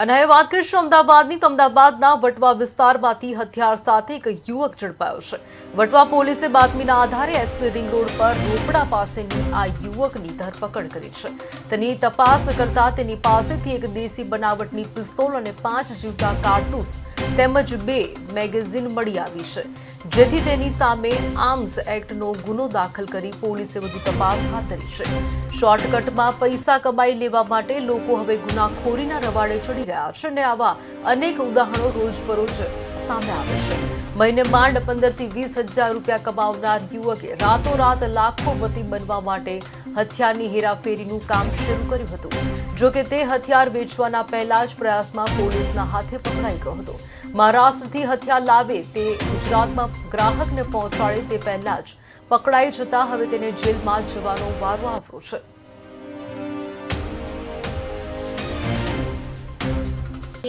અને હવે વાત કરીશું અમદાવાદની તો અમદાવાદના વટવા વિસ્તારમાંથી હથિયાર સાથે એક યુવક ઝડપાયો છે। વટવા પોલીસે બાતમીના આધારે એસપી રિંગ રોડ પર રોપડા પાસેની આ યુવકની ધરપકડ કરી છે। તેની તપાસ કરતા તેની પાસેથી એક દેશી બનાવટની પિસ્તોલ અને 5 જીવતા કારતૂસ તેમજ 2 મેગેઝીન મળી આવી છે, જેથી તેની સામે આર્મ્સ એક્ટનો ગુનો દાખલ કરી પોલીસે વધુ તપાસ હાથ ધરી છે। શોર્ટકટમાં પૈસા કમાઈ લેવા માટે લોકો હવે ગુનાખોરીના રવાડે ચડી રહ્યા છે અને આવા અનેક ઉદાહરણો રોજબરોજ સામે આવે છે। મહિને માંડ 15 થી 20 હજાર રૂપિયા કમાવનાર યુવકે રાતોરાત લાખોપતિ બનવા માટે હથિયારની હેરાફેરીનું કામ શરૂ કર્યું હતું। જો કે તે હથિયાર વેચવાના પહેલા જ પ્રયાસમાં પોલીસના હાથે પકડાઈ ગયો હતો। મહારાષ્ટ્રથી હથિયાર લાવે તે ગુજરાતમાં ગ્રાહકને પહોંચાડે તે પહેલા જ પકડાઈ જતા હવે તેને જેલમાં જવાનો વારો આવ્યો છે।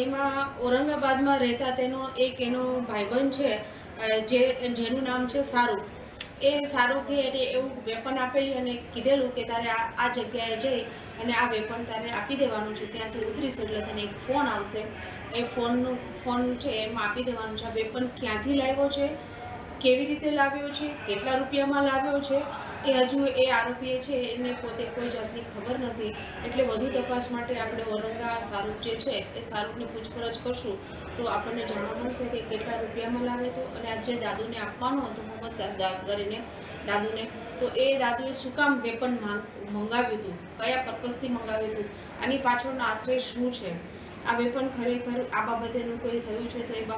એમાં ઔરંગાબાદમાં રહેતા એનો ભાઈબંધ છે, જેનું નામ છે શાહરૂખ। એ શાહરૂખે એને એવું વેપન આપેલી અને કીધેલું કે તારે આ જગ્યાએ જઈ અને આ વેપન તારે આપી દેવાનું છે, ત્યાંથી ઉતરીશ એટલે તને એક ફોન આવશે, એ ફોન છે એમાં આપી દેવાનું છે। આ વેપન ક્યાંથી લાવ્યો છે, કેવી રીતે લાવ્યો છે, કેટલા રૂપિયામાં લાવ્યો છે, એ હજુ એ આરોપીએ છે એને પોતે કોઈ જાતની ખબર નથી। એટલે વધુ તપાસ માટે આપણે શાહરૂખ જે છે એ શાહરૂખની પૂછપરછ કરશું તો આપણને જાણવા મળશે કે કેટલા રૂપિયામાં લાવે તો, અને આ જે દાદુને આપવાનો હતો મોહમ્મદ સરદાર કરીને દાદુને, તો એ દાદુએ શું કામ વેપન મંગાવ્યું હતું, કયા પર્પઝથી મંગાવ્યું હતું, આની પાછળનો આશ્રય શું છે, આ વેપન ખરેખર આ બાબતેનું કોઈ થયું છે તો એ બાબત